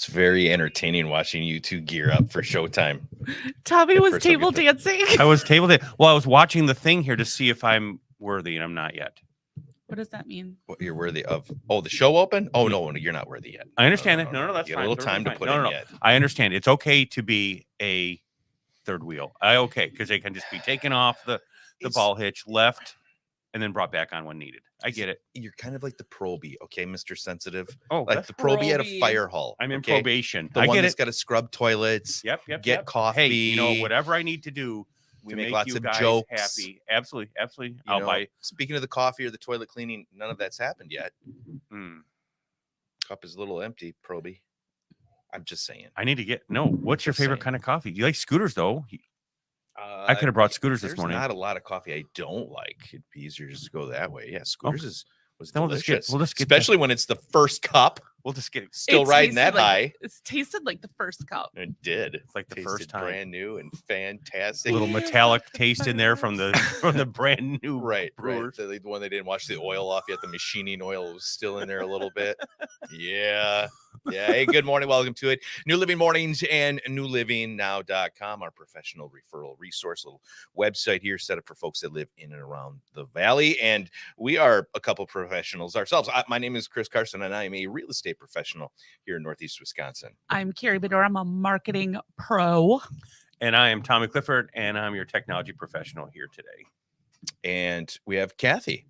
It's very entertaining watching you two gear up for showtime. Tommy was table dancing. I was table dancing. Well, I was watching the thing here to see if I'm worthy, and I'm not yet. What does that mean? What you're worthy of? Oh, the show open? Oh, no, you're not worthy yet. I understand that. No, that's you fine. You got a little time to put in yet. I understand. It's okay to be a third wheel. Okay, because they can just be taken off the ball hitch, left, and then brought back on when needed. I get it. You're kind of like the probie, okay, Mr. Sensitive? Oh, like the probie at a fire hall. I'm in probation. The one that's got to scrub toilets. Get coffee. Hey, whatever I need to do. We make lots of jokes. Happy. Absolutely. I'll buy. Speaking of the coffee or the toilet cleaning, none of that's happened yet. Cup is a little empty, probie. I'm just saying. I need to get. No, what's your favorite kind of coffee? Do you like Scooters though? I could have brought Scooters this morning. There's not a lot of coffee I don't like. It'd be easier just to go that way. Yeah, Scooters was delicious. We'll just get especially when it's the first cup. We'll just get still riding that high. It tasted like the first cup. It did. It's like the first time. Brand new and fantastic. A little metallic taste in there from the brand new brewers. The one they didn't wash the oil off yet. The machining oil was still in there a little bit. Yeah. Hey, good morning. Welcome to it. New Living Mornings and newlivingnow.com, our professional referral resource, little website here set up for folks that live in and around the valley. And we are a couple professionals ourselves. My name is Chris Carson, and I am a real estate professional here in Northeast Wisconsin. I'm Carrie Bedore. I'm a marketing pro. And I am Tommy Clifford, and I'm your technology professional here today. And we have Kathy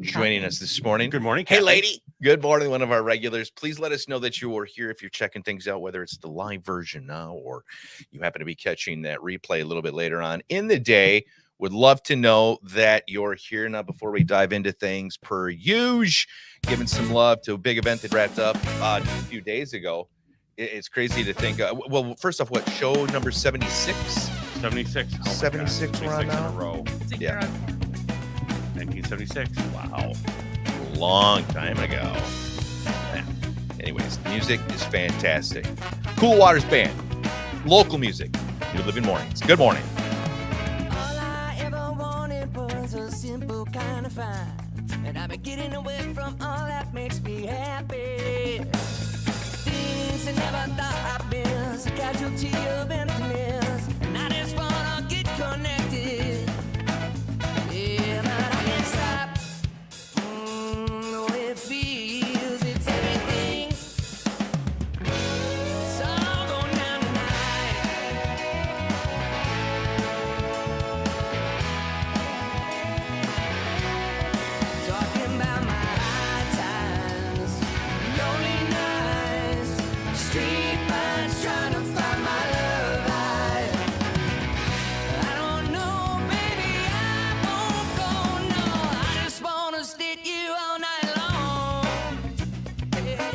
joining us this morning. Good morning, Kathy. Hey, lady. Good morning, one of our regulars. Please let us know that you are here if you're checking things out, whether it's the live version now or you happen to be catching that replay a little bit later on in the day. Would love to know that you're here. Now, before we dive into things, per usual, giving some love to a big event that wrapped up a few days ago. It's crazy to think. Well, first off, what, show number 76? 76. Oh 76 we're on now? In a row. Yeah. 1976. Wow. A long time ago. Anyways, the music is fantastic. Cool Waters Band. Local music. New Living Mornings. Good morning. All I ever wanted was a simple kind of fun. And I've been getting away from all that makes me happy. Things I never thought I'd miss. A casualty of emptiness. And I just wanna get connected. Yeah, but I can't stop. It feels it's everything. It's all going down tonight. Talking about my high times, lonely nights, street fights, trying to find my love life. I don't know, baby, I won't go, no. I just wanna stick you all night long. Yeah.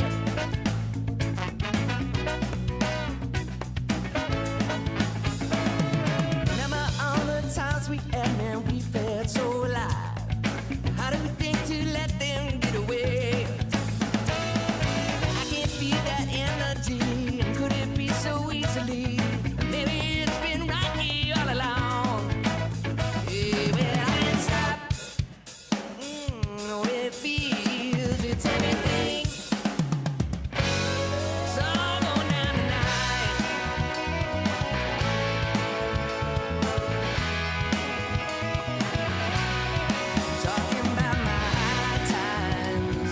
Remember all the times we had, man, we felt so alive. How do we think to let them get away? I can't feel that energy, and could it be so easily? Maybe it's been right here all along. Yeah, well, I can't stop. It feels it's everything. It's all going down tonight. Talking about my high times,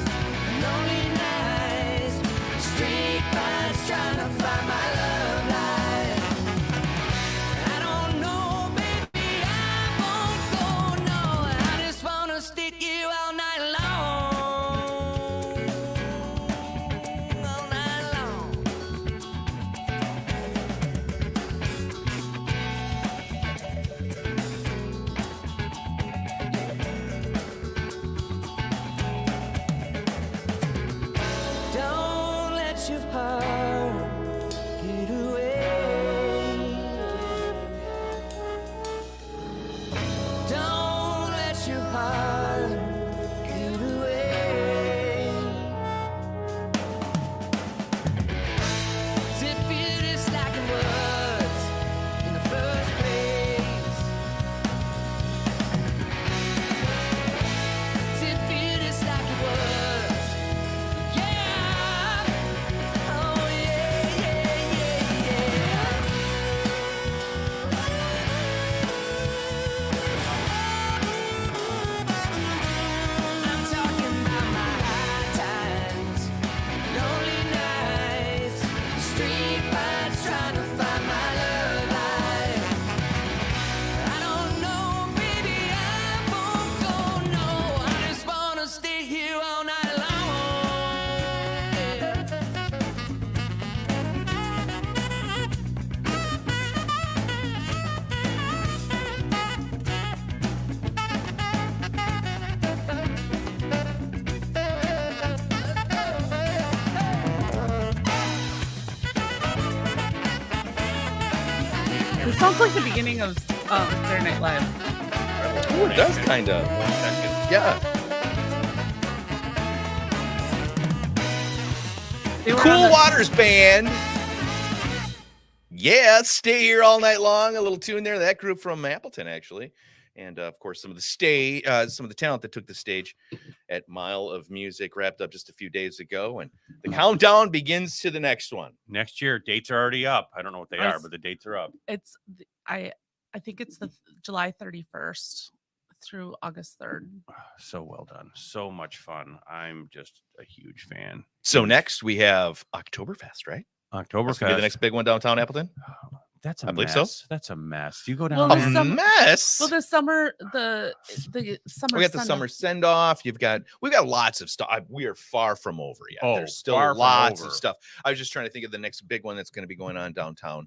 lonely nights, street fights, trying to find my love life. I don't know, baby, I won't go, no. I just wanna stick you all night long. All night long. Don't let your heart get away. Don't let your heart get away. Does it feel just like it was in the first place? Does it feel just like it was? Yeah. Oh yeah. It sounds like the beginning of Saturday Night Live. Oh, it does kind of. Yeah. They were on Cool the- Waters Band. Yeah, stay here all night long. A little tune there. That group from Appleton, actually, and of course, some of the talent that took the stage at Mile of Music wrapped up just a few days ago, and the countdown begins to the next one. Next year, dates are already up. I don't know what they are, but the dates are up. It's I think it's the July 31st through August 3rd. So well done. So much fun. I'm just a huge fan. So next we have Oktoberfest, right? That's gonna be Oktoberfest. the next big one downtown Appleton. That's a I believe mess. so. That's a mess. You go down Well, there. the A summer- mess. Well, the summer summer. We got the send-off- summer send off. We've got lots of stuff. We are far from over yet. Oh, There's still far from lots over. of stuff. I was just trying to think of the next big one that's going to be going on downtown.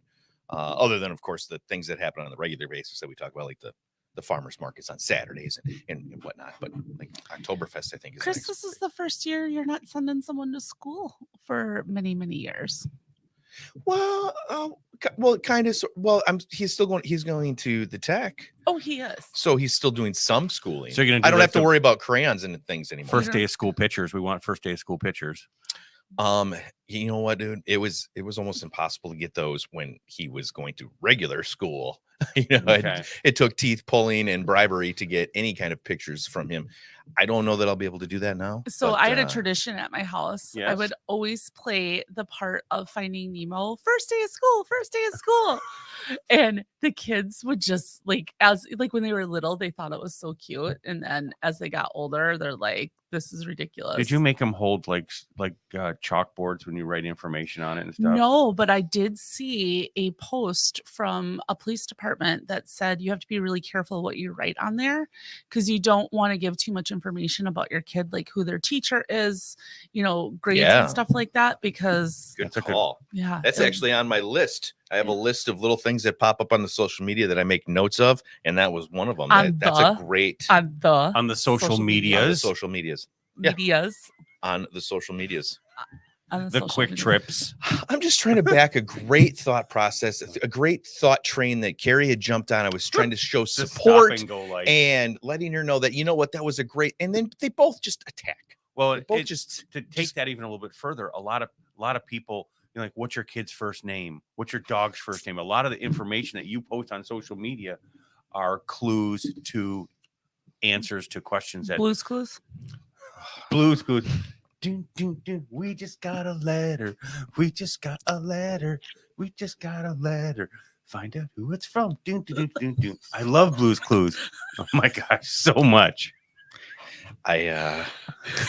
Other than, of course, the things that happen on the regular basis that we talk about, like the farmers markets on Saturdays and whatnot. But like Oktoberfest, I think is the Chris, next this is big- the first year you're not sending someone to school for many, many years. well, kind of. He's still going. He's going to the tech, Oh, he is. so he's still doing some schooling. So you're gonna I do don't like have to the worry about crayons and things anymore. First day of school pictures. We want first day of school pictures. You know what, dude? It was almost impossible to get those when he was going to regular school. Okay. It took teeth pulling and bribery to get any kind of pictures from him. I don't know that I'll be able to do that now. So but, I had a tradition at my house. I Yes. would always play the part of Finding Nemo, first day of school, first day of school. And the kids would just like when they were little, they thought it was so cute. And then as they got older, they're like, this is ridiculous. Did you make them hold like chalkboards when you write information on it and stuff? No, but I did see a post from a police department that said you have to be really careful what you write on there because you don't want to give too much information about your kid, like who their teacher is, grades Yeah. and stuff like that. Because Good That's a good- call. yeah, That's it- actually on my list. I have a list of little things that pop up on the social media that I make notes of, and that was one of them. On That's a great on the On the social Social media. on the medias, social medias. yeah. medias. On the social medias. On the social quick media. trips. I'm just trying to back a great thought process, a great thought train that Carrie had jumped on. I was trying to show The stop support and go like. and letting her know that, you know what, that was a great, and then they both just attack. Well, They both it, just to take just- that even a little bit further, a lot of people, like, what's your kid's first name? What's your dog's first name? A lot of the information that you post on social media are clues to answers to questions that Blue's Clues. Blues Clues. Dun, dun, dun. We just got a letter. We just got a letter. We just got a letter. Find out who it's from. Dun, dun, dun, dun, dun. I love Blues Clues. Oh my gosh, so much. I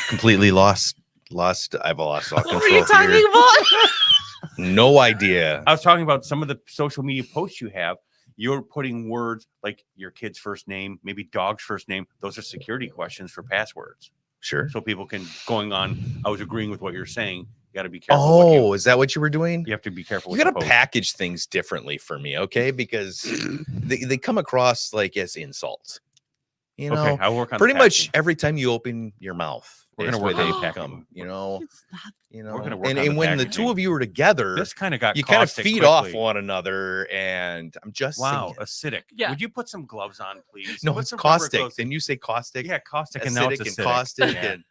completely lost. I've lost all What control were you here. talking about? No idea. I was talking about some of the social media posts you have. You're putting words like your kid's first name, maybe dog's first name. Those are security questions for passwords. Sure. So people can going on. I was agreeing with what you're saying. You got to be careful. what Oh, is that what you were doing? you have to be careful. You what got to post. package things differently for me, okay? Because they come across like as insults. You know, Okay, I'll work on the pretty much packaging. every time you open your mouth, We're that's gonna where work on they the packaging. come. You know, It's not. We're gonna work and on the when the packaging. two of you are together, This kind of got you kind of caustic feed off quickly. one another. And I'm just Wow, saying, acidic. Yeah. Would you put some gloves on, please? no, Put it's some rubber caustic. gloves. Didn't you say caustic? Yeah, caustic, and now it's Acidic acidic. and caustic. Yeah. And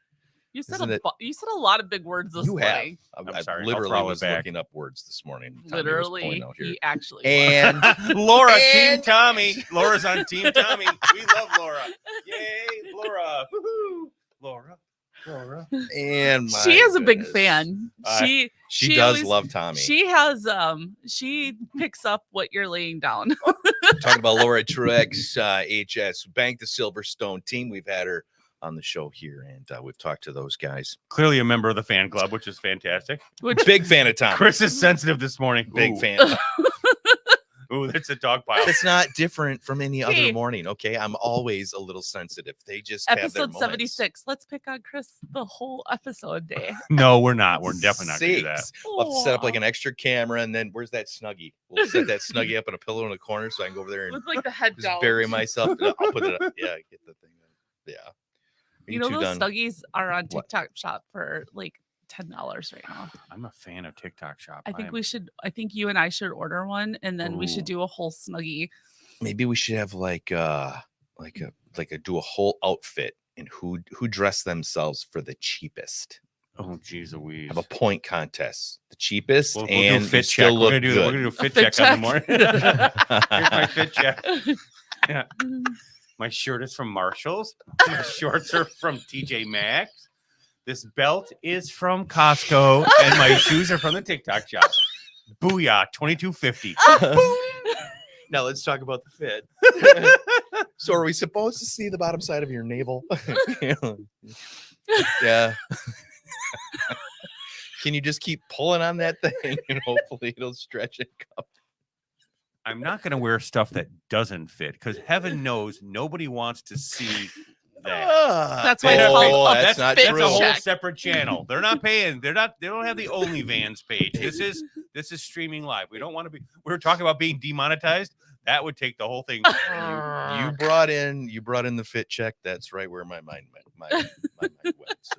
You said Isn't it- you said a lot of big words this you have. morning. I'm I sorry, I'll literally throw it was back. looking up words this morning. Tommy was Literally, pulling out here. he actually. And Laura, Team And- Tommy. Laura's on Team Tommy. We love Laura. Yay, Laura. Woohoo. Laura. and she my is a big goodness. fan. She She she does always- love Tommy. She has she picks up what you're laying down. Talking about Laura Truex, HS Bank, the Silverstone team. We've had her on the show here, and we've talked to those guys. Clearly a member of the fan club, which is fantastic. Which Big fan of Tommy. Chris is sensitive this morning. Big Ooh. fan. Ooh, that's a dog pile. It's not different from any Hey. other morning. Okay, I'm always a little sensitive. They just have their episode moments. 76. Let's pick on Chris the whole episode day. No, we're not. We're definitely not going to do that. Six. We'll have to set up like Aw. an extra camera, and then where's that snuggie? We'll set that snuggie up in a pillow in the corner so I can go over there and With like the head just down. bury myself. I'll put it up. Yeah, get the thing. Yeah. Are You know two those done? Snuggies are on What? TikTok shop for like $10 right now. I'm a fan of TikTok Shop. I think you and I should order one, and then we should Ooh. do a whole Snuggie. Maybe we should have do a whole outfit and who dressed themselves for the cheapest. Oh, geez Louise. Have a point contest. The cheapest We'll and do fit still check. look We're good. gonna do a fit fit check on the check. morning. Here's my fit check. Yeah. My shirt is from Marshalls. My shorts are from TJ Maxx. This belt is from Costco, and my shoes are from the TikTok Shop. Booyah, $22.50. Now let's talk about the fit. So are we supposed to see the bottom side of your navel? Yeah. Can you just keep pulling on that thing and hopefully it'll stretch and come? I'm not going to wear stuff that doesn't fit because heaven knows nobody wants to see that. That's why it's called a that's not fit That's true. a whole check. separate channel. They're not paying. They don't have the OnlyVans page. This is streaming live. We don't want to be. We were talking about being demonetized. That would take the whole thing. You brought in the fit check. That's right where my mind went. My mind went. So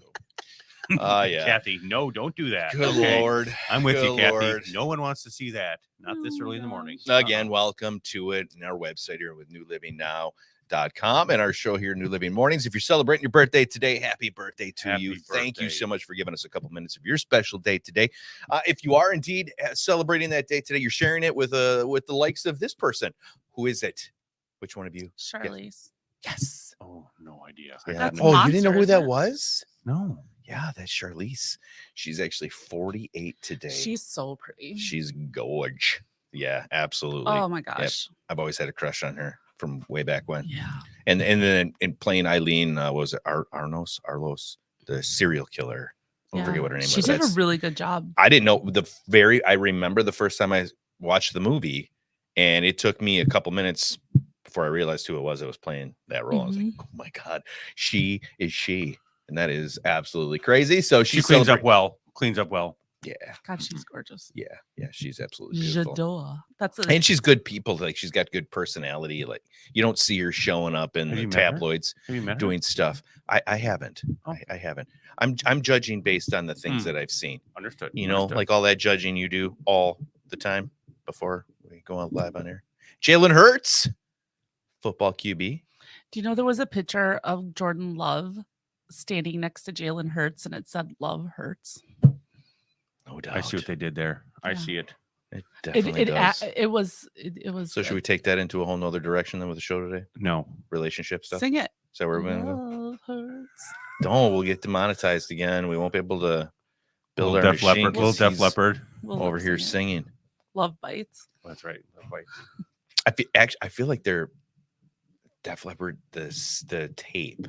yeah. Kathy, no, don't do that. Good okay? Lord. I'm with Good you, Kathy. Lord. No one wants to see that. Not this early in the morning. Again, welcome to it in our website here with newlivingnow.com and our show here, New Living Mornings. If you're celebrating your birthday today, happy birthday to Happy you. Thank you birthday. so much for giving us a couple minutes of your special day today. If you are indeed celebrating that day today, you're sharing it with the likes of this person. Who is it? Which one of you? Charlize. Yes. Oh, no idea. Yeah. That's Oh, you didn't know Monster, who isn't that it? was? No. Yeah, that's Charlize. She's actually 48 today. She's so pretty. She's gorge. Yeah, absolutely. Oh my gosh. I've always had a crush on her from way back when. Yeah. And then in playing Eileen, was it Arlos, the serial killer? I Yeah. forget what her name She was. did a That's- really good job. I didn't know I remember the first time I watched the movie, and it took me a couple minutes before I realized who it was that was playing that role. I was like, oh my God, she is she. And that is absolutely crazy. So She cleans up well. Cleans up well. Yeah. God, she's gorgeous. Yeah. She's absolutely beautiful. J'adore. That's a And she's good people. Like she's got good personality. Like you don't see her showing up in Have the you met her? tabloids Have you met her? doing stuff. I haven't. Oh. I haven't. I'm judging based on the things that I've seen. Understood. You know, Understood. like all that judging you do all the time before we go on live on air. Jalen Hurts, football QB. Do you know there was a picture of Jordan Love standing next to Jalen Hurts and it said "Love Hurts"? No doubt. I see what they did there. I Yeah. see it. It definitely does. It was. So should we take that into a whole nother direction then with the show today? No. Relationship stuff. sing it? So we're going to go. Love hurts. Don't. We'll get demonetized again. We won't be able to build our Little Def machine Leppard. Little 'cause Def he's Leppard. We'll over here sing it. singing. Love bites. That's right. Love Bites. I feel like they're Def Leppard. The tape.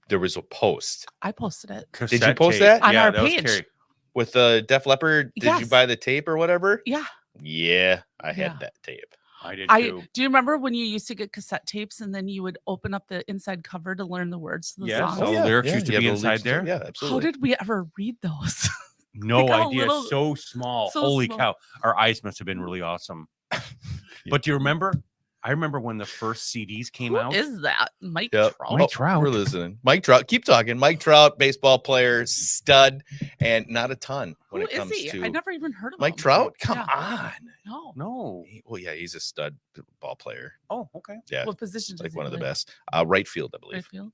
There was a post I posted it. you Cassette post tape. that? On our that was page. Carrie. with Def Leppard. Did you Yes. buy the tape or whatever? Yeah. Yeah, I had Yeah. that tape. I did I too. do you remember when you used to get cassette tapes and then you would open up the inside cover to learn the words to the Yes. songs? Oh, the lyrics used to you be have the inside lyrics there? Yeah, How absolutely. did we ever read those? No Like, how idea. little- So small. so Holy small. cow. Our eyes must have been really awesome. But do you remember? I remember when the first CDs came Who out. is that? Mike Yep. Trout? Mike Trout. We're listening. Mike Trout. Keep talking. Mike Trout, baseball player, stud, and not a ton when Who it comes is he? to I never even heard of Mike him. Trout. Come Yeah. on. No. No. Well, yeah, he's a stud ball player. Oh, okay. Yeah, What position does like he one of the play? best. Right field, I believe. Right field?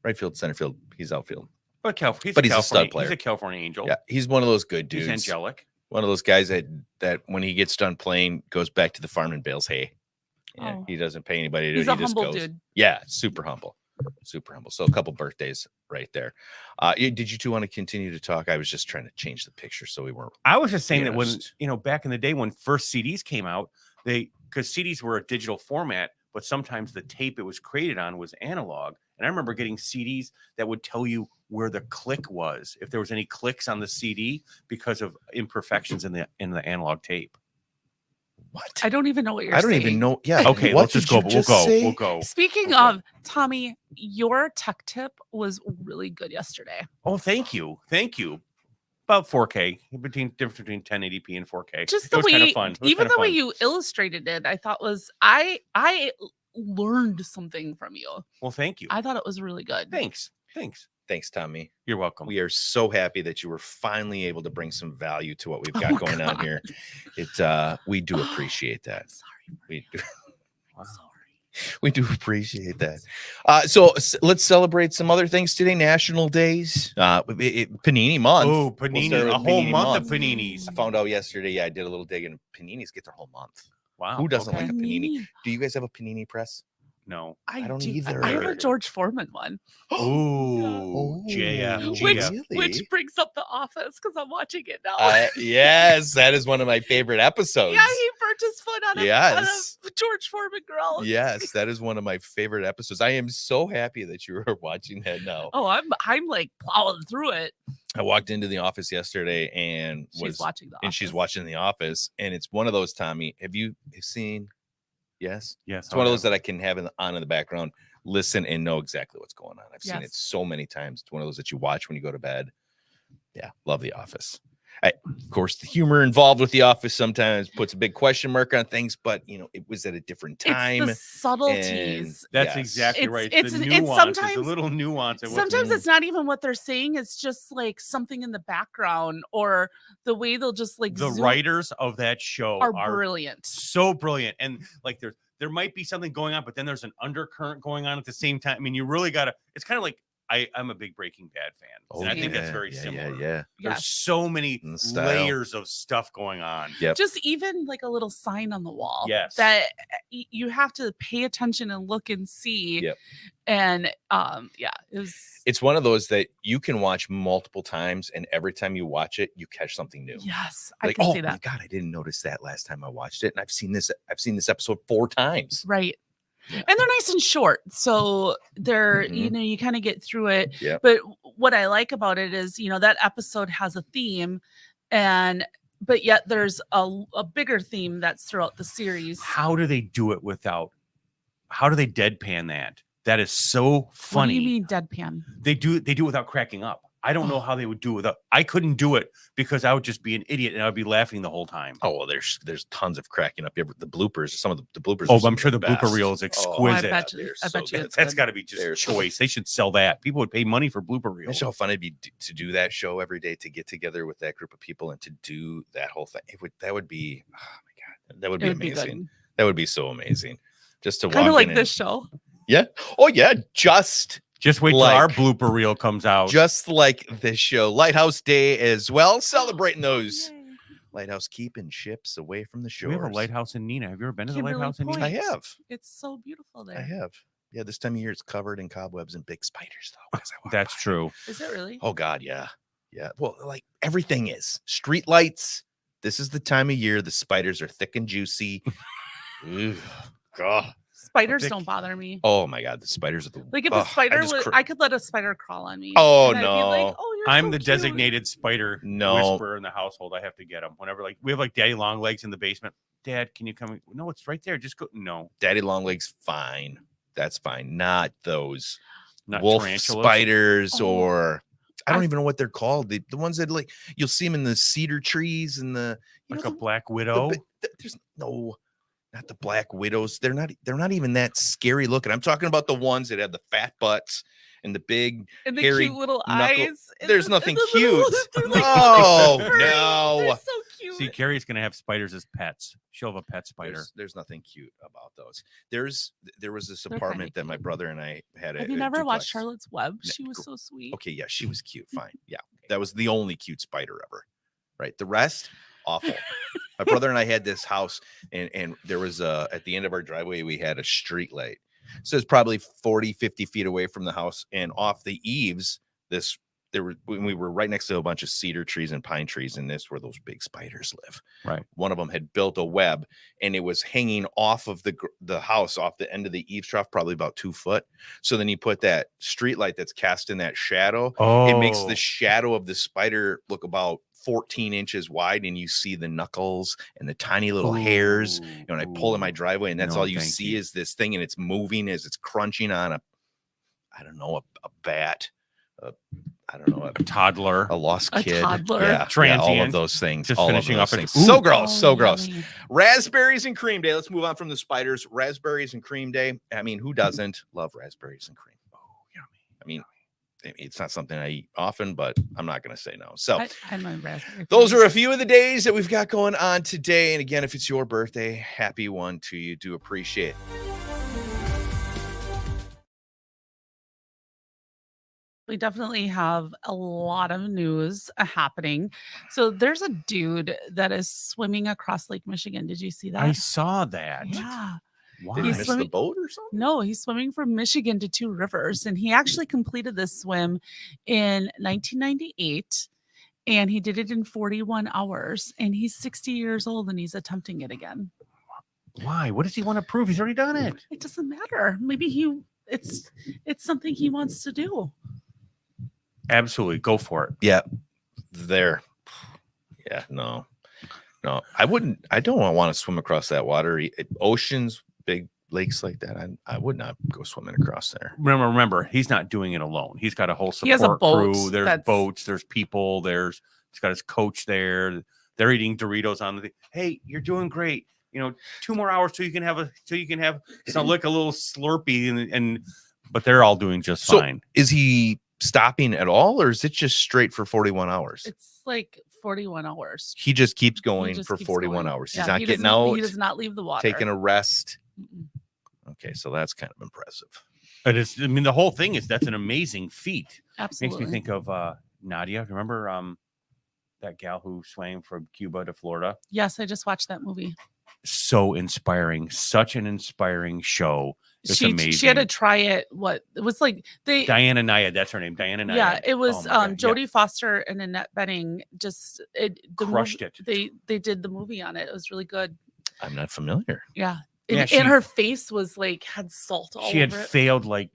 Right field, center field. He's outfield. But he's But he's a California- stud player. He's a California angel. Yeah, he's one of those good He's dudes. angelic. One of those guys that when he gets done playing, goes back to the farm and bales hay. Yeah, Oh. he doesn't pay anybody to do He's it. a He just humble goes. dude. Yeah, super humble. Super humble. So a couple birthdays right there. Did you two want to continue to talk? I was just trying to change the picture so we weren't. I was just saying that Yes. when, back in the day when first CDs came out, because CDs were a digital format, but sometimes the tape it was created on was analog. And I remember getting CDs that would tell you where the click was, if there was any clicks on the CD because of imperfections in the analog tape. What? I don't even know what you're I don't saying. even know. Yeah. Okay, what let's just did go. you We'll just go. say? We'll go. Speaking Okay. of, Tommy, your tech tip was really good yesterday. Oh, thank you. Thank you. About 4K, difference between 1080p and 4K. Just It the was way, kind of fun. It was even kinda the way fun. you illustrated it, I thought was I learned something from you. Well, thank you. I thought it was really good. Thanks. Thanks, Tommy. You're welcome. We are so happy that you were finally able to bring some value to what we've got going on here. We do appreciate that. Sorry. We do. Wow. Sorry. We do appreciate that. Let's celebrate some other things today. National days, Panini month. Oh, We'll panini! start with A whole Panini month of paninis. I found out yesterday. Yeah, I did a little digging. Paninis get their whole month. Wow. Who doesn't okay. like a panini? Panini. Do you guys have a panini press? No. I don't do- either. I have a George Foreman one. Ooh, JF. Which, GF. which brings up The Office because I'm watching it now. Yes, that is one of my favorite episodes. yeah, he burnt his foot on Yes. a George Foreman grill. Yes, that is one of my favorite episodes. I am so happy that you are watching that now. Oh, I'm like plowing through it. I walked into the office yesterday and She's watching she's Office. watching The Office, and it's one of those, Tommy. Have you seen? Yes. Yes. It's one of those that I can have on in the background, listen and know exactly what's going on. I've seen it Yes. so many times. It's one of those that you watch when you go to bed. Yeah, love The Office. Of course, the humor involved with The Office sometimes puts a big question mark on things, but it was at a different time. It's the subtleties. That's Yes. exactly It's- right. it's- the it's nuance, sometimes- the little nuance. of what's- Sometimes it's not even what they're saying. It's just like something in the background or the way they'll just like the zoom writers of that show are are brilliant. so brilliant, and like there might be something going on, but then there's an undercurrent going on at the same time. I mean, you really gotta. It's kind of like I'm a big Breaking Bad fan, and I think that's very similar. Yeah. There's Yes. so many And the style. layers of stuff going on. Yep. Just even like a little sign on the wall. Yes. That you have to pay attention and look and see. Yep. And it was It's one of those that you can watch multiple times, and every time you watch it, you catch something new. yes, Like, I can oh see my that. God, I didn't notice that last time I watched it, and I've seen this episode 4 times. Right. Yeah. And they're nice and short. So they're, Mhm. you kind of get through it. Yep. But what I like about it is, that episode has a theme but yet there's a bigger theme that's throughout the series. How do they do it without? How do they deadpan that? That is so funny. What do you mean deadpan? They do it without cracking up. I don't know how they would do it without. I couldn't do it because I would just be an idiot and I would be laughing the whole time. Oh well, there's tons of cracking up. The bloopers, some of the bloopers. Oh, are some I'm of sure the blooper best. reel is Oh, I exquisite. bet you. They're I so bet you. good. It's That's good. got to be just They're so choice. They should sell that. People would pay money for blooper reels. Imagine how fun it'd be to do that show every day, to get together with that group of people and to do that whole thing. That would be, oh my God, that would It be would be amazing. good. That would be so amazing. Just to Kind of walk like in this show. Yeah. Oh yeah. Just wait till like- our blooper reel comes out. Just like this show, Lighthouse Day as well, celebrating those Yay. lighthouse keeping ships away from the we have a shores. lighthouse in Nina. Have you ever been to the Kimberly lighthouse in Nina? I Point. have. It's so beautiful there. I have. Yeah, this time of year it's covered in cobwebs and big spiders, though. as I walk That's by. true. Is it really? Oh God, yeah, yeah. Well, like everything is street lights. This is the time of year the spiders are thick and juicy. Ugh, God. Spiders thick- don't bother me. Oh my God, the spiders are the Like if Ugh, a spider just would, cr- I could let a spider crawl on me. Oh, and I'd be like, no. oh, you're I'm so the cute. designated spider No. whisperer in the household. I have to get them whenever, like, we have like Daddy Long Legs in the basement. Dad, can you come? No, it's right there. Just go. No, Daddy Longlegs. Fine, that's fine. Not those not wolf tarantulas. spiders Oh. or I don't I- even know what they're called. The ones that like you'll see them in the cedar trees and the Like know, a black the widow. there's no, not the black widows. They're not even that scary looking. I'm talking about the ones that have the fat butts and the big. and the hairy cute little knuckle- eyes. and There's the- nothing and the little- cute. they're like No, furry. no. They're so cute. See, Carrie's gonna have spiders as pets. She'll have a pet spider. There's nothing cute about those. There was this They're apartment kinda that my brother and I had. Have a you never watched duplex. Charlotte's Web? Ne- She was gr- so sweet. Okay, yeah, she was cute. Fine. Yeah. That was the only cute spider ever. Right. The rest, awful. My brother and I had this house, and there was at the end of our driveway, we had a street light. So it's probably 40, 50 feet away from the house. And off the eaves, when we were right next to a bunch of cedar trees and pine trees, and this where those big spiders live. Right. One of them had built a web, and it was hanging off of the house, off the end of the eaves trough, probably about 2 foot. So then you put that street light that's casting that shadow. Oh, It makes the shadow of the spider look about 14 inches wide, and you see the knuckles and the tiny little hairs. And I pull in my driveway, and that's No, all you thank see you. is this thing, and it's moving as it's crunching on a bat. I don't know, a toddler. a lost A kid. toddler. Yeah, all of Transient. those things. Just all of finishing those off things. at- So Ooh. gross, so Oh, gross. yummy. Raspberries and cream day. Let's move on from the spiders. Raspberries and cream day. I mean, who doesn't love raspberries and cream? Oh, yummy. I mean, It's not something I eat often, but I'm not going to say no. So I had my raspberry. those pie. are a few of the days that we've got going on today. And again, if it's your birthday, happy one to you. Do appreciate it. We definitely have a lot of news happening. So there's a dude that is swimming across Lake Michigan. Did you see that? I saw that. Yeah. Why? Did he He's miss the swimming- boat or something? No, he's swimming from Michigan to Two Rivers, and he actually completed this swim in 1998, and he did it in 41 hours. And he's 60 years old, and he's attempting it again. Why? What does he want to prove? He's already done it. It doesn't matter. Maybe it's something he wants to do. Absolutely. Go for it. Yeah. There. Yeah. No. I don't want to swim across that water. Oceans, big lakes like that. I would not go swimming across there. Remember, he's not doing it alone. He's got a whole He has a support boat crew. There's that's- boats. There's people. He's got his coach there. They're eating Doritos on the. Hey, you're doing great. 2 more hours till you can have so like a little Slurpee but they're all doing just So fine. is he stopping at all, or is it just straight for 41 hours? It's like 41 hours. He just keeps He going just for keeps 41 going. hours. Yeah, He's not he getting doesn't- out, He does not leave the water. taking a rest. Mm-mm. Okay, so that's kind of impressive. It is. I mean, the whole thing is that's an amazing feat. Absolutely. Makes me think of Nadia. Remember that gal who swam from Cuba to Florida? Yes, I just watched that movie. So inspiring. Such an inspiring show. It's amazing. She had to try it. What it was like they Diana Nyad, that's her name. Diana Nyad. yeah, it was Oh my God, yeah. Jodie Foster and Annette Bening just Crushed it. They did the movie on it. It was really good. I'm not familiar. Yeah. Yeah, And, she- and her face was like had salt all She had over it. failed like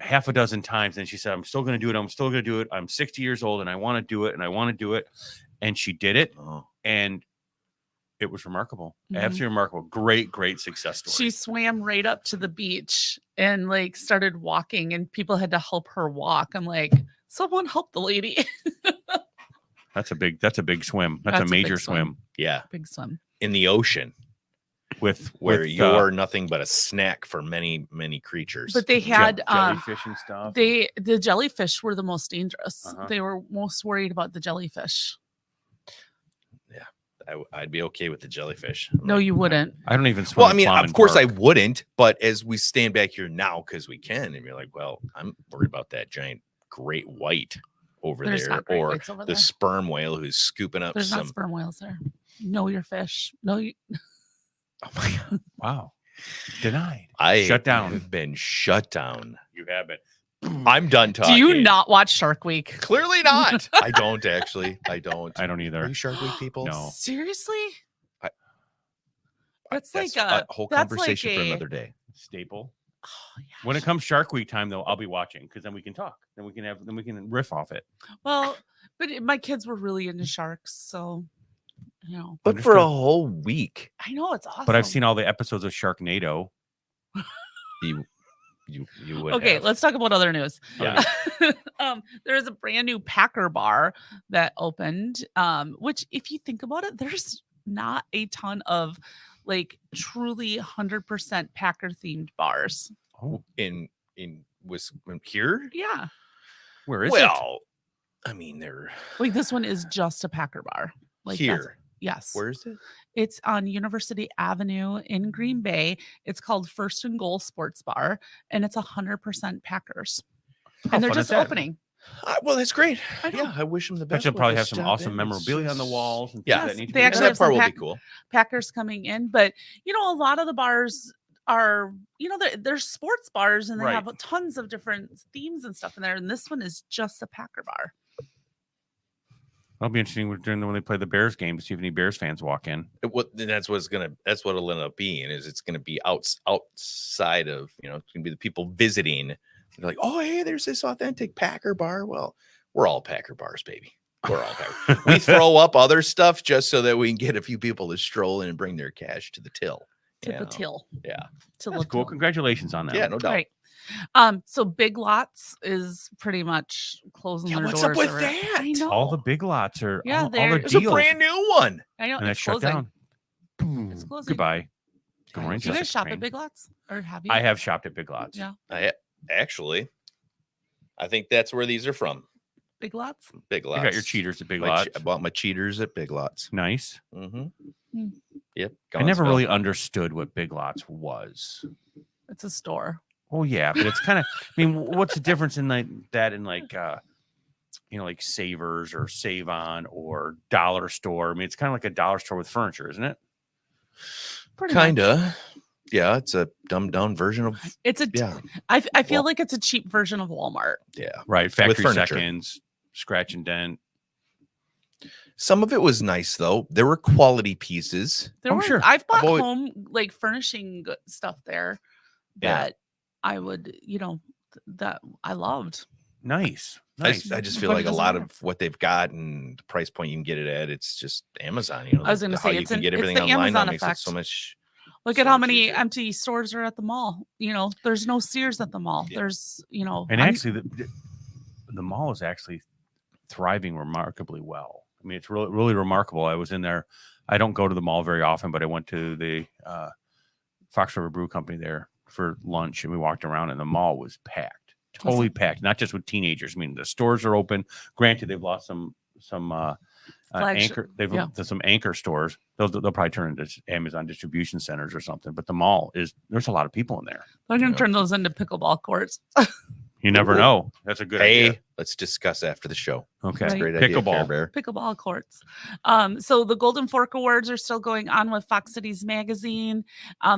half a dozen times, and she said, I'm still going to do it. I'm still going to do it. I'm 60 years old and I want to do it and I want to do it. And she did it, Oh, and it was remarkable. Mhm. Absolutely remarkable. Great success story. She swam right up to the beach and like started walking, and people had to help her walk. I'm like, someone help the lady. That's a big swim. That's a That's a big major swim. swim. yeah. Big swim. In the ocean, With where you're nothing but a snack for many, many creatures. But they had jellyfish and stuff. the jellyfish were the most dangerous. Uh-huh. They were most worried about the jellyfish. I'd be okay with the jellyfish. No, you wouldn't. I don't even swim. Well, I mean, at of course I Park. wouldn't, but as we stand back here now, because we can, and you're like, well, I'm worried about that giant great white over There's there, not great or whites over the there. sperm whale who's scooping up There's some. not sperm whales there. Know your fish. No, you. Oh my god! Wow. Denied. I Shut down. have been shut down. You have it. I'm done talking. Do you not watch Shark Week? Clearly not. I don't actually. I don't. I don't Are either. you Shark Week people? No. Seriously? I- That's That's like a whole that's conversation like for a- another day. Staple. Oh, yeah. When it comes Shark Week time, though, I'll be watching because then we can talk. Then we can riff off it. Well, but my kids were really into sharks, so But for a Understood. whole week, I know it's awesome. But I've seen all the episodes of Sharknado. you would. Okay, have. let's talk about other news. Yeah. There is a brand new Packer bar that opened. Which, if you think about it, there's not a ton of like truly 100% Packer themed bars. Oh, in here. Yeah, where is it? Well, I mean, they're like this one is just a Packer bar. Like that's- here. yes. Where is it? It's on University Avenue in Green Bay. It's called First and Goal Sports Bar, and it's 100% Packers. How And they're fun is just that? opening. Well, that's great. I know. Yeah, I wish them the That best. should with probably this have some job, awesome man. It's memorabilia on the just- walls. And Yeah, things of that nature. they And actually that have part some will be pack- cool. Packers coming in, but a lot of the bars are, there's sports bars and they Right. have tons of different themes and stuff in there. And this one is just a Packer bar. That'll be interesting when they play the Bears game to see if any Bears fans walk in. That's what it'll end up being. Is it's going to be outside of it's going to be the people visiting. They're like, oh hey, there's this authentic Packer bar. Well, we're all Packer bars, baby. We're all Packer. We throw up other stuff just so that we can get a few people to stroll in and bring their cash to the till. To you the know? till. Yeah. To That's the cool. till. Congratulations on that. Yeah, no doubt. Right. So Big Lots is pretty much closing Yeah, their what's doors. up with already. that? I know. All the big lots are Yeah, all they're- their It's a deals. brand new one. I know and it's it's shut closing. down. Boom. It's closing. Goodbye. Good morning, Do you guys Jessica shop Crane. at Big Lots, or have you? I have shopped at Big Lots. Yeah. I I think that's where these are from. Big Lots. Big Lots. You got your cheaters at Big My Lots. I bought my cheaters at Big Lots. Nice. Mm-hmm. Hmm. Yep. I never Gonsville. really understood what Big Lots was. It's a store. Oh yeah, but it's kind of. I mean, what's the difference in that and like like Savers or Save On or Dollar Store? I mean, it's kind of like a dollar store with furniture, isn't it? Pretty much. Kinda. Yeah, it's a dumbed down version of It's a. yeah. I feel Well- like it's a cheap version of Walmart. Yeah. Right. Factory furniture. seconds, scratch and dent. Some of it was nice though. There were quality pieces. There I'm were. sure. I've bought always- home like furnishing stuff there Yeah. that I would, that I loved. Nice. I Nice. just feel But it like a doesn't lot matter. of what they've got and the price point you can get it at, it's just Amazon. I was gonna how say, you it's can an- get it's everything the online now Amazon makes it effect. so much. Look so at how much many easier. empty stores are at the mall. There's no Sears at the mall. Yeah. There's, And actually, the mall is actually thriving remarkably well. I mean, it's really, really remarkable. I was in there. I don't go to the mall very often, but I went to the Fox River Brew Company there for lunch, and we walked around, and the mall was packed, totally packed. Not just with teenagers. I mean, the stores are open. Granted, they've lost some Flagship- anchor. They've yeah. some anchor stores. They'll probably turn into Amazon distribution centers or something. But the mall there's a lot of people in there. they're gonna Yeah. turn those into pickleball courts. You never Ooh. know. That's a good Hey, idea. let's discuss after the show. Okay. Right. Great idea, Care Pickleball. Bear. Pickleball courts. So the Golden Fork Awards are still going on with Fox Cities Magazine.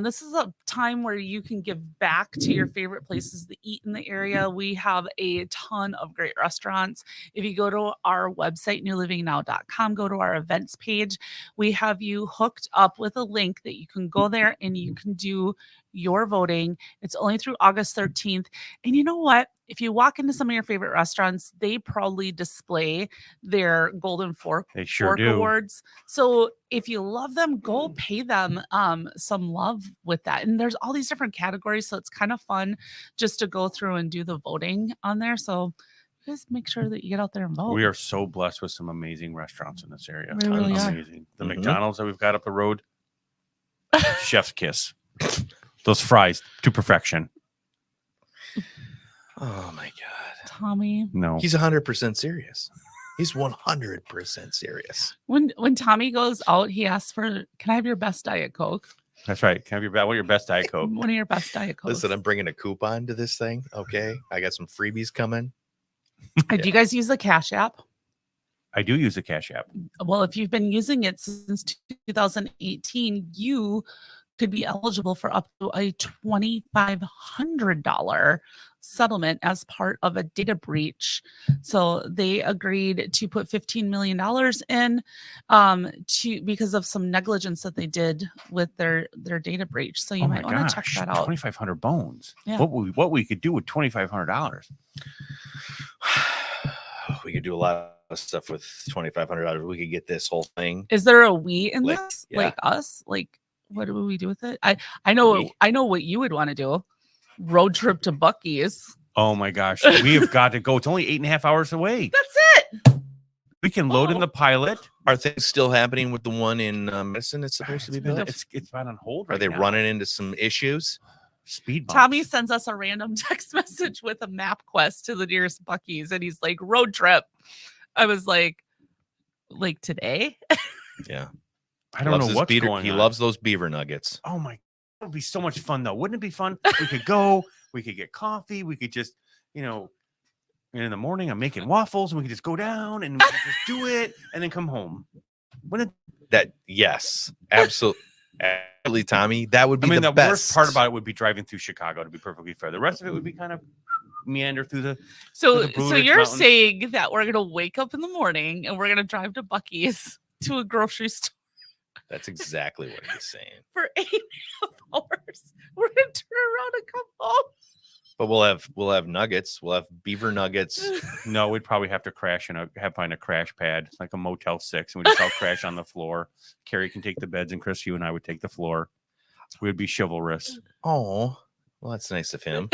This is a time where you can give back to your favorite places to eat in the area. We have a ton of great restaurants. If you go to our website, newlivingnow.com, go to our events page, we have you hooked up with a link that you can go there and you can do your voting. It's only through August 13th. And you know what? If you walk into some of your favorite restaurants, they proudly display their Golden Fork They sure Fork do. Awards. So if you love them, go pay them some love with that. And there's all these different categories, so it's kind of fun just to go through and do the voting on there. So just make sure that you get out there and vote. We are so blessed with some amazing restaurants in this area. We really are. Amazing. The Mhm. McDonald's that we've got up the road, chef's kiss. Those fries to perfection. Oh my God. Tommy. No. He's 100% serious. He's 100% serious. When Tommy goes out, he asks for, "Can I have your best Diet Coke?" That's right. Can I have your best Diet Coke? One of your best Diet Cokes. Listen, I'm bringing a coupon to this thing. Okay. I got some freebies coming. Do you guys use the Cash App? I do use the Cash App. Well, if you've been using it since 2018, you could be eligible for up to a $2,500 settlement as part of a data breach. So they agreed to put $15 million in because of some negligence that they did with their data breach. So you Oh might my want to check gosh, that out. 2,500 bones. Yeah. What we could do with $2,500? We could do a lot of stuff with $2,500. We could get this whole thing. Is there a we in Like, this? yeah. Like us? Like what do we do with it? I know We. I know what you would want to do. Road trip to Buc-ee's. Oh my gosh, we have got to go. It's only 8.5 hours away. That's it. We can load in Oh. the pilot. Are things still happening with the one in Medicine that's supposed to be built? It's been on hold. Are Right they now. running into some issues? speed bumps? Tommy sends us a random text message with a map quest to the nearest Buc-ee's, and he's like, "Road trip." I was like today? Yeah. I don't know his what's beaver, going He on. loves those beaver nuggets. Oh my, it would be so much fun though. Wouldn't it be fun? We could go, we could get coffee, we could just, and in the morning I'm making waffles and we could just go down and we could just do it and then come home. Wouldn't it? Yes, absolutely. Absolutely, Tommy. That would be I mean, the the best worst part about it would be driving through Chicago, to be perfectly fair. The rest of it would be kind of meander through the. So the Blue Ridge you're Mountains. saying that we're gonna wake up in the morning and we're gonna drive to Buc-ee's to a grocery store That's exactly what he's saying. for 8.5 hours. We're gonna turn around and come home. But we'll have nuggets. We'll have beaver nuggets. No, we'd probably have to crash find a crash pad, like a Motel 6, and we just all crash on the floor. Carrie can take the beds, and Chris, you and I would take the floor. We would be chivalrous. Oh, well, that's nice of him.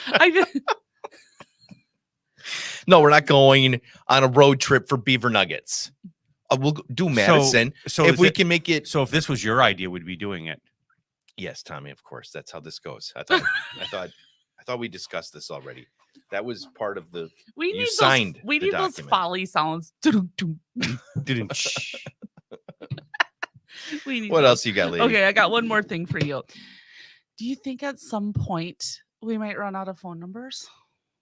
I did. No, we're not going on a road trip for beaver nuggets. We'll do Madison So if we can make it. So if this was your idea, we'd be doing it. Yes, Tommy. Of course, that's how this goes. I thought we discussed this already. That was part of the. We You need signed those. We the need those document. folly sounds. Dun-dun-dun. Didn't. We need What those. else you got, lady? Okay, I got one more thing for you. Do you think at some point we might run out of phone numbers?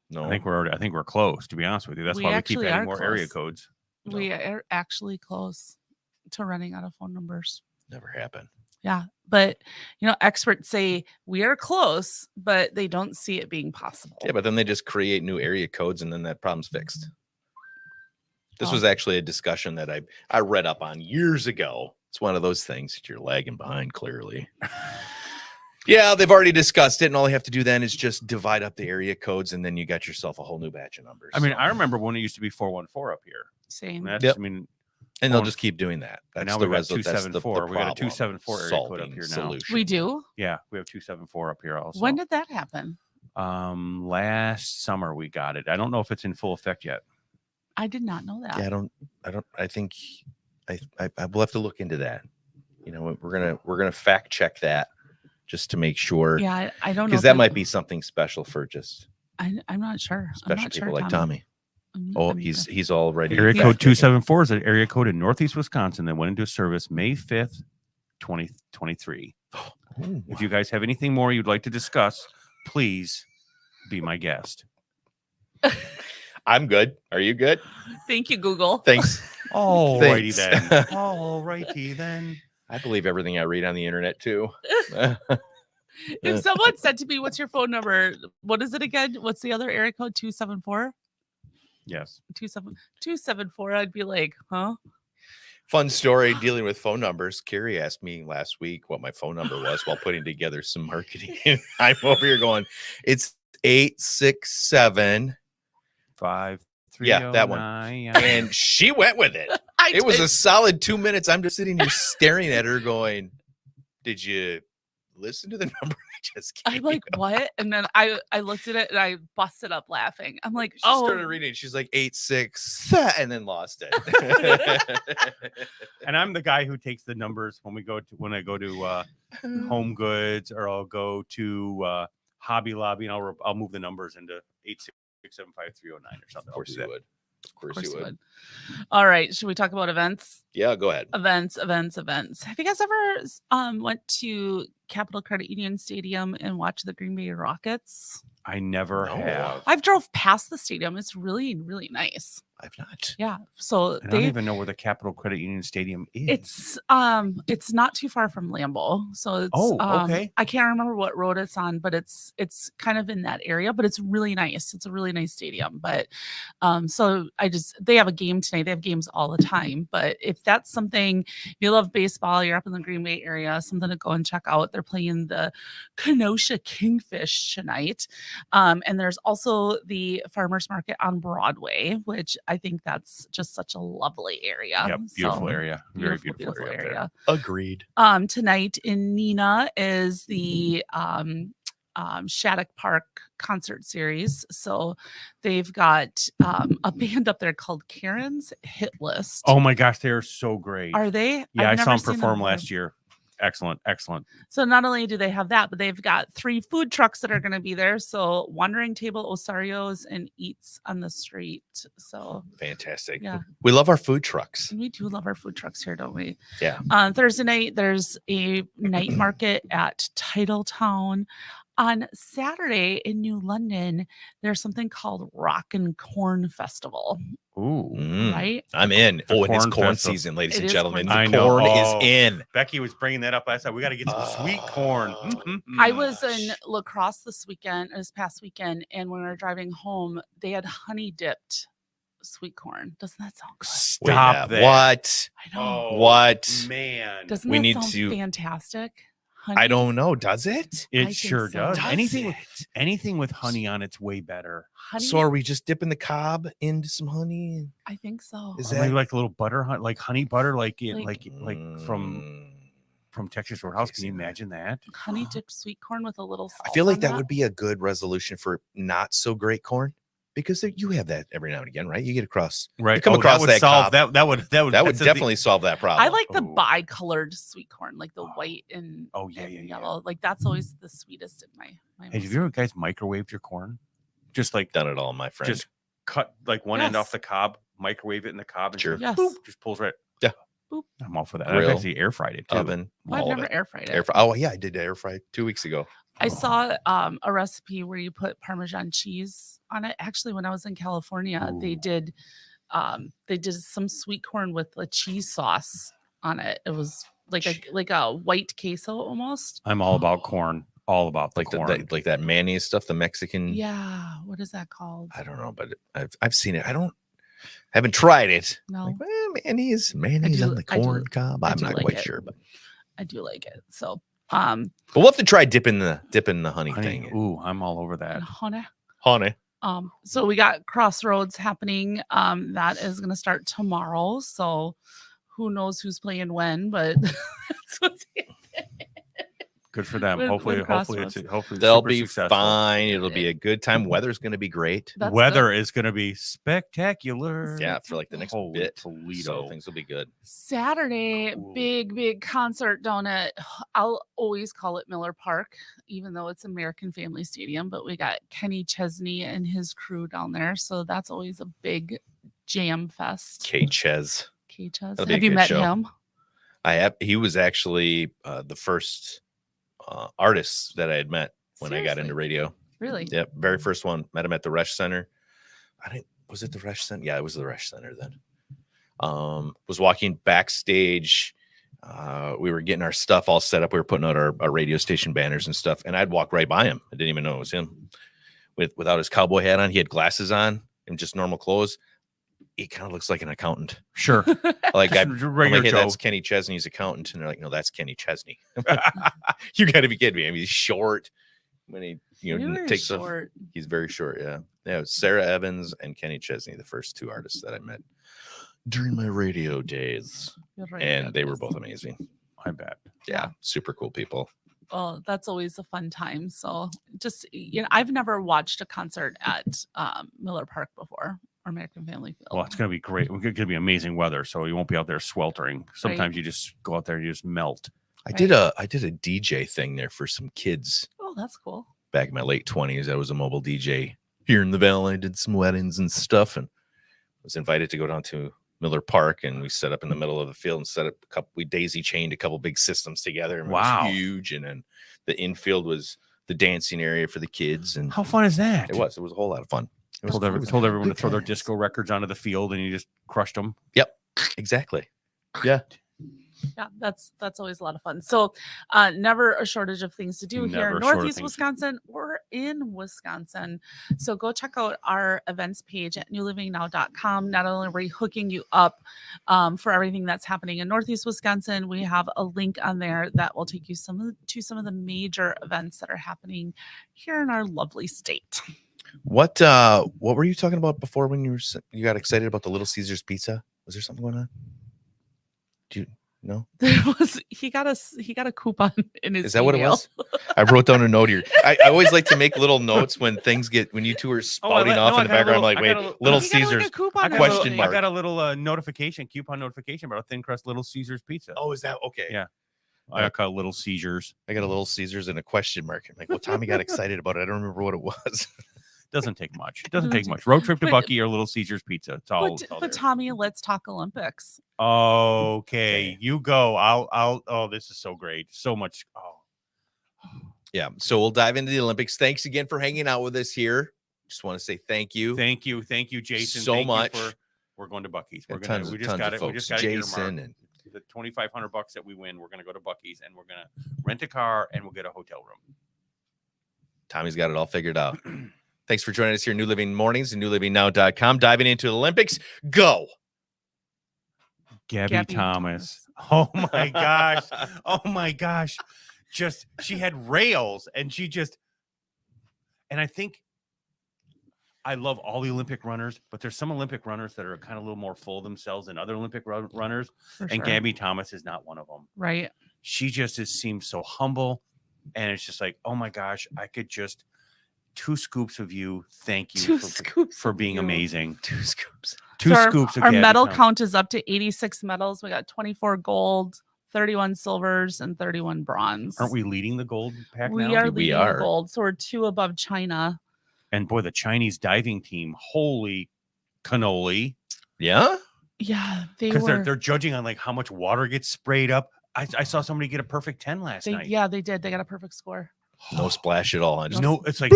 No. I think we're close. To be honest with you, that's We why we keep actually adding are more area close. codes. No. We are actually close to running out of phone numbers. Never happened. Yeah, but experts say we are close, but they don't see it being possible. Yeah, but then they just create new area codes, and then that problem's fixed. This Oh. was actually a discussion that I read up on years ago. It's one of those things that you're lagging behind, clearly. Yeah, they've already discussed it, and all they have to do then is just divide up the area codes, and then you got yourself a whole new batch of numbers. I mean, So- I remember when it used to be 414 up here. Same. That's, Yep. I mean, and they'll on- just keep doing that. and That's now the we got result. That's the 274. We got a problem 274 area code up solving here now. solution. We do. yeah, we have 274 up here also. When did that happen? Last summer we got it. I don't know if it's in full effect yet. I did not know that. Yeah, I think I will have to look into that. We're gonna fact check that just to make sure. Yeah, I don't know. Because if that it- might be something special for just I'm not sure. I'm special not people sure, like Tommy. Oh, I'm- he's already Area Yeah. code 274 is an area code in Northeast Wisconsin that went into service May 5th, 2023. Ooh. If you guys have anything more you'd like to discuss, please be my guest. I'm good. Are you good? Thank you, Google. Thanks. Alrighty Thanks. then. Alrighty then. I believe everything I read on the internet too. If someone said to me, "What's your phone number?" What is it again? What's the other area code? 274? Yes. 274. I'd be like, huh? Fun story dealing with phone numbers. Carrie asked me last week what my phone number was while putting together some marketing. And I'm over here going, it's 867. 5309. Yeah, that one. And she went with it. It was a solid 2 minutes. I'm just sitting here staring at her going, did you listen to the number I just gave I'm like, you? what? And then I looked at it and I busted up laughing. I'm like, She oh, started reading it. She's like 86 and then lost it. And I'm the guy who takes the numbers when I go to Home Goods, or I'll go to Hobby Lobby, and I'll move the numbers into 8675309 or something. Of course I'll do you that. would. Of course, of course you you would. would. All right. Should we talk about events? Yeah, go ahead. Events. Have you guys ever went to Capital Credit Union Stadium and watched the Green Bay Rockets? I never No. have. I've drove past the stadium. It's really, really nice. I've not. Yeah. So I don't even know where the Capital Credit Union Stadium is. it's not too far from Lambeau. So it's okay. I can't remember what road it's on, but it's kind of in that area, but it's really nice. It's a really nice stadium. But so they have a game tonight. They have games all the time. But if that's something, if you love baseball, you're up in the Green Bay area, something to go and check out. They're playing the Kenosha Kingfish tonight. And there's also the farmers market on Broadway, which I think that's just such a lovely area. Yep, beautiful So, area. Very beautiful, area. up there. Agreed. Tonight in Neenah is the Shattuck Park concert series. So they've got a band up there called Karen's Hit List. Oh my gosh, they are so great. Are they? Yeah, I've I saw never them seen perform live. last year. Excellent. So not only do they have that, but they've got 3 food trucks that are going to be there. So Wandering Table, Osario's, and Eats on the Street. So Fantastic. yeah, We love our food trucks. we do love our food trucks here, don't we? Yeah. Thursday night, there's a night market at Titletown. On Saturday in New London, there's something called Rock and Corn Festival, Ooh. right? I'm in. The Oh, and it's corn corn festival. season, ladies It and is gentlemen. corn The season. I know. corn Oh. is in. Becky was bringing that up last time. We got to get some sweet corn. Oh. I was in La Crosse this past weekend, and when we were driving home, they had honey dipped sweet corn. Doesn't that sound good? Stop Wait, that. What? I know. Oh, What? man. Doesn't we that need sound to- fantastic? I Honey? don't know. Does it? I It think sure so. does. Does Anything with honey on it's way better. Honey? So are we just dipping the cob into some honey? I think so. Is Or that- maybe like a little butter, like honey butter, like Like- from Texas Roadhouse. Can you imagine that? Honey dipped sweet corn with a little salt. I feel like on that would be a good resolution for not so great corn, because you have that every now and again, right? You get across. Right. come across that would that solve cob. that would That would that's the- definitely solve that problem. I like the Oh. bi-colored sweet corn, like the Oh. white and Oh, yeah, and yeah, yeah. yellow. Like that's always the sweetest in my Hey, have you ever guys microwaved your corn? Just like Done it all, my friend. just cut like one end Yes. off the cob, microwave it in the cob, and Sure. just, Yes. boop, just pulls right. Yeah. Boop. I'm all for that. Grill, I've actually air fried it too. oven. Well, I've all of never it. air fried it. Air fry. Oh yeah, I did air fry 2 weeks ago. I Oh. saw a recipe where you put Parmesan cheese on it. Actually, when I was in California, they Ooh. did some sweet corn with a cheese sauce on it. It was like Gee. a white queso almost. I'm all about corn. All about the Like corn. like that mayonnaise stuff, the Mexican. Yeah, what is that called? I don't know, but I've seen it. Haven't tried it. No, Like, mayonnaise on the I do- corn cob. I I'm do not like quite it. sure, but I do like it. So, but we'll have to try dipping the honey, Honey, thing. ooh, I'm all over that. and honey. Honey. So we got Crossroads happening. That is going to start tomorrow. So who knows who's playing when, but that's what's Good for them. With- hopefully with hopefully They'll super be successful. fine. It'll be a good time. Weather's going to be great. That's Weather good. is going to be spectacular. Yeah, for like the next Holy bit. Toledo. So things will be good. Saturday, Cool. big concert down at, I'll always call it Miller Park, even though it's American Family Stadium, but we got Kenny Chesney and his crew down there. So that's always a big jam fest. K Ches. K Ches. That'll be a Have you good met show. him? He was actually the first artist that I had met when I got into Seriously? radio. Really? Yep, very first one. Met him at the Resch Center. Was it the Resch Center? Yeah, it was the Resch Center then. Was walking backstage. We were getting our stuff all set up. We were putting out our radio station banners and stuff, and I'd walk right by him. I didn't even know it was him. Without his cowboy hat on, he had glasses on and just normal clothes. He kind of looks like an accountant. Sure. Like Just I'm regular like, hey, Joe. that's Kenny Chesney's accountant, and they're like, no, that's Kenny Chesney. You got to be kidding me. I mean, he's short. When he Really takes off, short. he's very short. Yeah, it was Sarah Evans and Kenny Chesney, the first two artists that I met during my radio days, You're right, and that they were is- both amazing. I bet. Yeah, super cool people. Well, that's always a fun time. So just, I've never watched a concert at Miller Park before, or American Family Field. Well, it's going to be great. It's going to be amazing weather, so you won't be out there sweltering. Sometimes you just go out there and you just melt. I did a DJ thing there for some kids Oh, that's cool. back in my late 20s. I was a mobile DJ here in the Valley. I did some weddings and stuff, and was invited to go down to Miller Park, and we set up in the middle of the field and set up we daisy chained a couple big systems together. And Wow. it was huge. And then the infield was the dancing area for the kids, and How fun is that? it was a whole lot of fun. It was Told everyone to good throw their times. disco records onto the field, and you just crushed them. Exactly. Yeah. Yeah, that's always a lot of fun. So never a shortage of things to do Never here a in shortage of Northeast things. Wisconsin or in Wisconsin. So go check out our events page at newlivingnow.com. Not only are we hooking you up for everything that's happening in Northeast Wisconsin, we have a link on there that will take you to some of the major events that are happening here in our lovely state. What were you talking about before when you got excited about the Little Caesars pizza? Was there something going on? Do you know? There was he got a coupon in his Is that what it email. was? I wrote down a note here. I always like to make little notes when things when you two are spouting off in the background. I'm like, wait, Little He got, like, Caesars. a coupon or question something. mark. I got a little notification, coupon notification about a thin crust Little Caesars pizza. Oh, is that okay? Yeah. I got Little Caesars. I got a Little Caesars and a question mark. I'm like, well, Tommy got excited about it. I don't remember what it was. Doesn't take much. Doesn't take much. Road trip to But- Bucky or Little Caesars pizza. It's all. But, it's all but there. Tommy, let's talk Olympics. Okay, Okay. you go. I'll. Oh, this is so great. So much. Oh, Yeah. So we'll dive into the Olympics. Thanks again for hanging out with us here. Just want to say thank you. thank you, Jason. So Thank you much. we're going to Bucky's. We're And gonna. tons We of- just tons got of it. We folks. just got Jason it. and The $2,500 that we win, we're gonna go to Bucky's and we're gonna rent a car and we'll get a hotel room. Tommy's got it all figured out. Thanks for joining us here, New Living Mornings and newlivingnow.com. Diving into the Olympics. Go. Gabby, Gabby Thomas. Oh my gosh. Oh my gosh. Just she had rails and she just and I think I love all the Olympic runners, but there's some Olympic runners that are kind of a little more full of themselves than other Olympic runners. For And sure. Gabby Thomas is not one of them. Right. She just seems so humble. And it's just like, oh my gosh, I could just 2 scoops of you. Thank you Two for, scoops for of being you. amazing. 2 scoops. 2 So scoops of our Gabby medal Thomas. count is up to 86 medals. We got 24 gold, 31 silvers, and 31 bronze. Aren't we leading the gold pack We now? are We leading are. the gold. So we're 2 above China. And boy, the Chinese diving team, holy cannoli. Yeah. Yeah, they Because were. they're judging on like how much water gets sprayed up. I saw somebody get a perfect 10 last night. Yeah, they did. They got a perfect score. No splash at all. I just No, it's like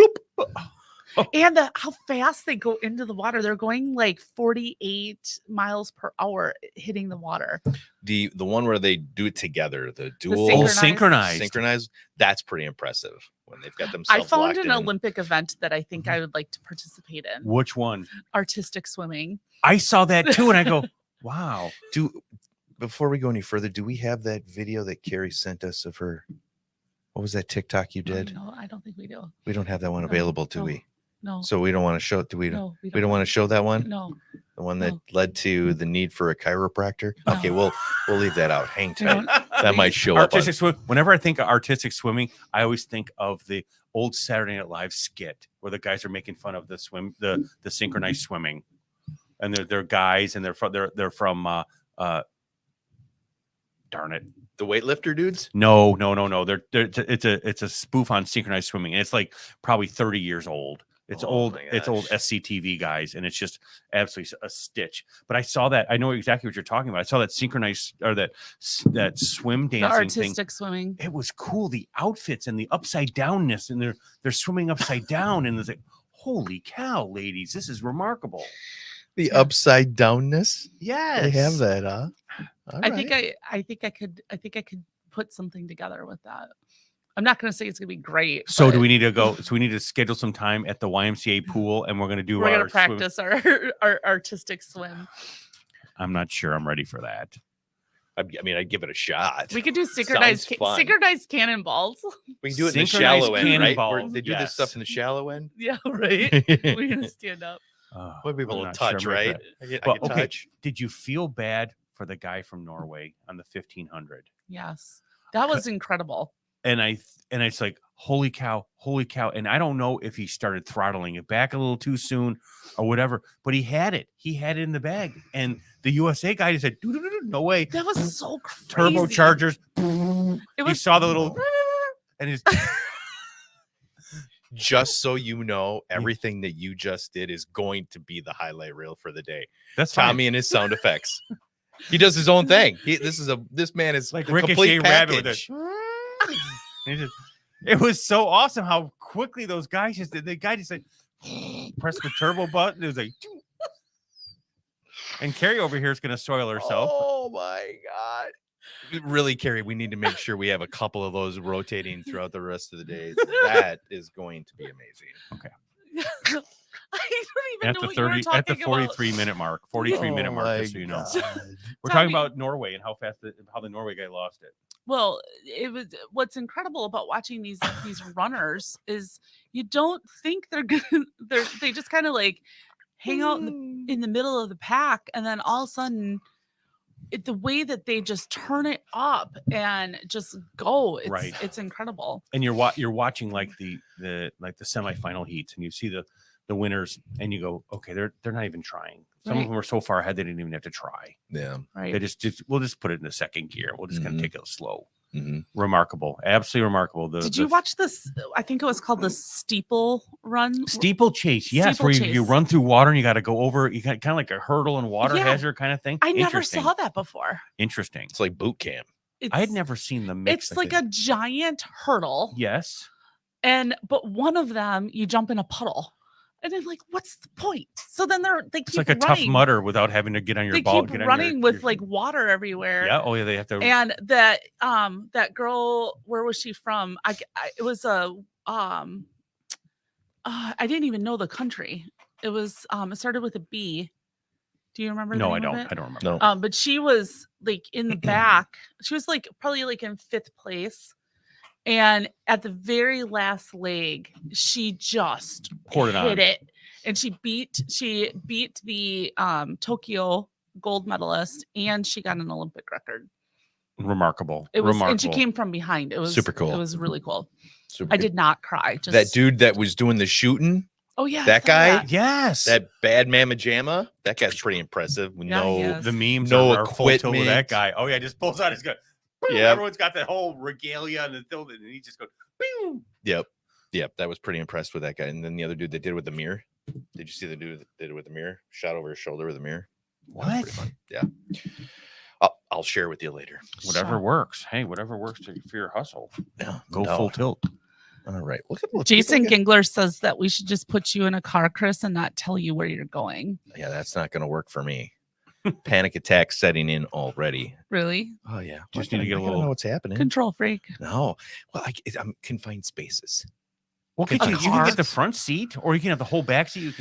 And how fast they go into the water. They're going like 48 miles per hour hitting the water. the one where they do it together, the dual synchronized. That's pretty impressive when they've got I themselves. found locked an in. Olympic event that I think I would like to participate in. Which one? Artistic swimming. I saw that too, and I go, wow. Before we go any further, do we have that video that Carrie sent us of her? What was that TikTok you did? No, I don't think we do. We don't have that one No, available, do no, we? No. So we don't want to show it. Do we? No, We don't want to show that one. No. The one that No. led to the need for a chiropractor. No. Okay, we'll leave that out. Hang We tight. don't- That might show up. Artistic swim. Whenever I think of artistic swimming, I always think of the old Saturday Night Live skit where the guys are making fun of the synchronized swimming, and they're guys, and they're from darn it. The weightlifter dudes. No. It's a spoof on synchronized swimming, and it's like probably 30 years old. It's Oh old. my It's old gosh. SCTV guys, and it's just absolutely a stitch. But I saw that. I know exactly what you're talking about. I saw that synchronized or that swim The dancing thing. artistic swimming. It was cool. The outfits and the upside downness, and they're swimming upside down, and it's like, holy cow, ladies, this is remarkable. The upside downness. Yes, They have that, huh? All I right. think I could put something together with that. I'm not going to say it's going to be great. So do but we need to go? So we need to schedule some time at the YMCA pool, and we're going to do. We're going to swim- practice our artistic swim. I'm not sure I'm ready for that. I mean, I'd give it a shot. We could do synchronized Sounds fun. synchronized cannonballs. We can do it in the Synchronized shallow end, right? Where cannonball, they do this yes. stuff in the shallow end. Yeah, right. We're going to stand up. Might be able I'm to not touch, sure I'm ready right? for I Well, can okay. touch. Did you feel bad for the guy from Norway on the 1500? Yes. That was incredible. And it's like, holy cow. And I don't know if he started throttling it back a little too soon or whatever, but he had it in the bag. And the USA guy just said, "Doo-doo-doo-doo, no way." That was so crazy. Turbochargers. It He was saw the little and his Just so you know, everything that you just did is going to be the highlight reel for the day. that's fine. Tommy and his sound effects. He does his own thing. This man is Like the Ricochet complete Rabbit with package. it was so awesome how quickly those guys just did. The guy just said, press the turbo button. It was like, and Carrie over here is going to soil herself. Oh my god! Really, Carrie, we need to make sure we have a couple of those rotating throughout the rest of the day. That is going to be amazing. I don't even At know the what you were 30, talking at the 43 about. minute mark, 43 minute Oh mark, my just so you know. God. We're talking Tommy- about Norway and how the Norway guy lost it. Well, it was what's incredible about watching these runners is you don't think they're good. They just kind of like hang out in the middle of the pack, and then all of a sudden, the way that they just turn it up and just go, Right. It's incredible. And you're watching like the semifinal heats, and you see the winners, and you go, okay, they're not even trying. Some of Right. them are so far ahead they didn't even have to try. Yeah. Right. They we'll just put it in the second gear. We'll just kind Mhm. of take it slow. Mhm. Remarkable, absolutely remarkable. Did you watch this? I think it was called the steeple run. steeplechase? Yes, where you Steeplechase. run through water and you got to go over. You got kind of like a hurdle and water Yeah. hazard kind of thing. I never Interesting. saw that before. Interesting. It's like boot camp. I had never seen the mix. It's like a giant hurdle. Yes. But one of them you jump in a puddle. And then like, what's the point? So then they keep It's like a running. tough mutter without having to get on your They ball. keep get on running your, with your- like water everywhere. Yeah. Oh yeah. They have to. And that girl, where was she from? It was a I didn't even know the country. It was it started with a B. Do you remember? no, the I name don't. of it? I don't remember. No. But she was like in the back. She was like probably like in 5th place. And at the very last leg, she just Poured it hit on. it. And she beat the Tokyo gold medalist, and she got an Olympic record. Remarkable. It was, Remarkable. and she came from behind. It was Super cool. It was really cool. Super I good. did not cry. Just That dude that was doing the shooting, Oh yeah, I that saw guy? that. Yes. that bad mamma jamma, that guy's pretty impressive. With Yeah, he no, is. the memes No are full tilt with that equipment. guy. Oh yeah, just pulls out his gun. Boom, Yep. Everyone's got that whole regalia and the building, and he just goes. Boom. Yep. Yep, that was pretty impressed with that guy. And then the other dude that did it with the mirror. Did you see the dude that did it with the mirror? Shot over his shoulder with a mirror. That was What? pretty fun. Yeah. I'll share with you later. Whatever works. Hey, whatever works for your hustle. Yeah, Go no. full tilt. All right. Look, Jason people Gingler says that we should just put you in a car, Chris, and not tell you where you're going. yeah, that's not going to work for me. Panic attack setting in already. Really? Oh yeah. Just need to get a I gotta little know what's happening. Control freak. No. Well, I'm confined spaces. Well, A you can car. get the front seat, or you can have the whole back seat.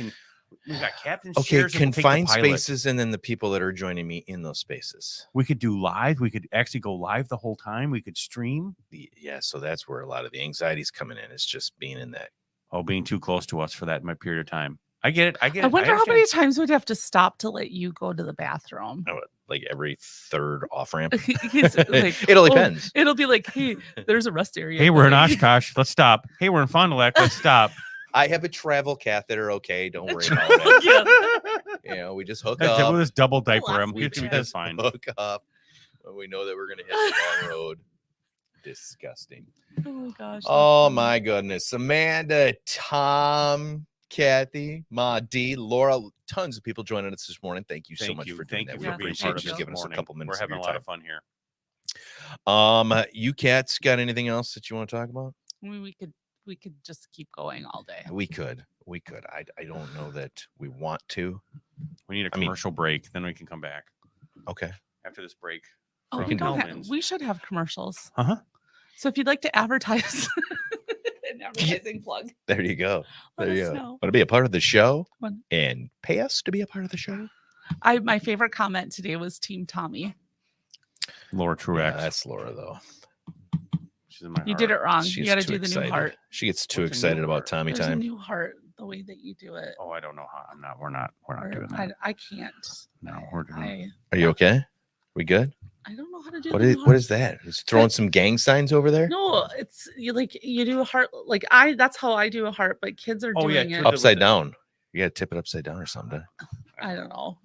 We've got captain's Okay, chairs. and we'll take the confined pilot. spaces, and then the people that are joining me in those spaces. We could do live. We could actually go live the whole time. We could stream. Yeah, so that's where a lot of the anxiety is coming in. It's just being in that. Oh, being too close to us for that my period of time. I get it. I get it. I wonder how understand. many times we'd have to stop to let you go to the bathroom. Like every third off ramp. He's like, It all "Oh," depends. it'll be like, hey, there's a rest area. Hey, we're in coming." Oshkosh. Let's stop. Hey, we're in Fond du Lac. Let's stop. I have a travel catheter. Okay, don't worry about it. Yeah. You know, we just hook We'll up. just double diaper last him. week, That's Chad. fine. Hook up when we know that we're gonna hit the long road. Disgusting. Oh gosh. Oh that's funny. my goodness. Amanda, Tom, Kathy, Ma D, Laura, tons of people joining us this morning. Thank you so much for doing Thank that. you We for Yeah, being appreciate part of you this giving us a morning. couple minutes. We're having of a your lot of fun here. time. You cats got anything else that you want to talk about? I mean, we could just keep going all day. We could. I don't know that we want to. We need a I mean- commercial break. Then we can come back Okay. after this break. Oh, from we don't have, Melvin's. we should have commercials. Uh-huh. So if you'd like to advertise an advertising plug, There you go. let There you us go. know. Want to be a part of the show One. and pay us to be a part of the show? My favorite comment today was Team Tommy. Laura Truex. Yeah, that's Laura though. She's in my You heart. did it wrong. She's You got to too do the excited. new heart. She gets too What's a new excited about heart? Tommy There's a time. new heart. The way that you do it. Oh, I don't know how. I'm not. We're not doing that. I can't. No, we're doing. Are you okay? We good? I don't know how to do. What the is new what heart. is that? Is throwing some gang signs over there? No, it's you do a heart like that's how I do a heart, but kids are Oh, yeah, doing flip it. it. Upside down. You gotta tip it upside down or something. I don't know.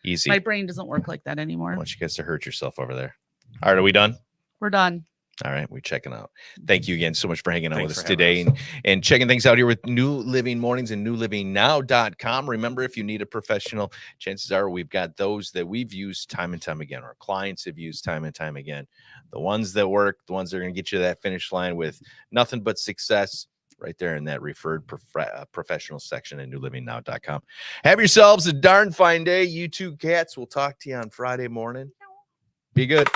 Easy. My brain doesn't work like that I anymore. want you guys to hurt yourself over there. All right, are we done? We're done. All right, we're checking out. Thank you again so much for hanging out Thanks with us for having today us. and checking things out here with New Living Mornings and newlivingnow.com. Remember, if you need a professional, chances are we've got those that we've used time and time again. Our clients have used time and time again. The ones that work, the ones that are going to get you to that finish line with nothing but success right there in that referred professional section at newlivingnow.com. Have yourselves a darn fine day. You two cats. We'll talk to you on Friday morning. Be good.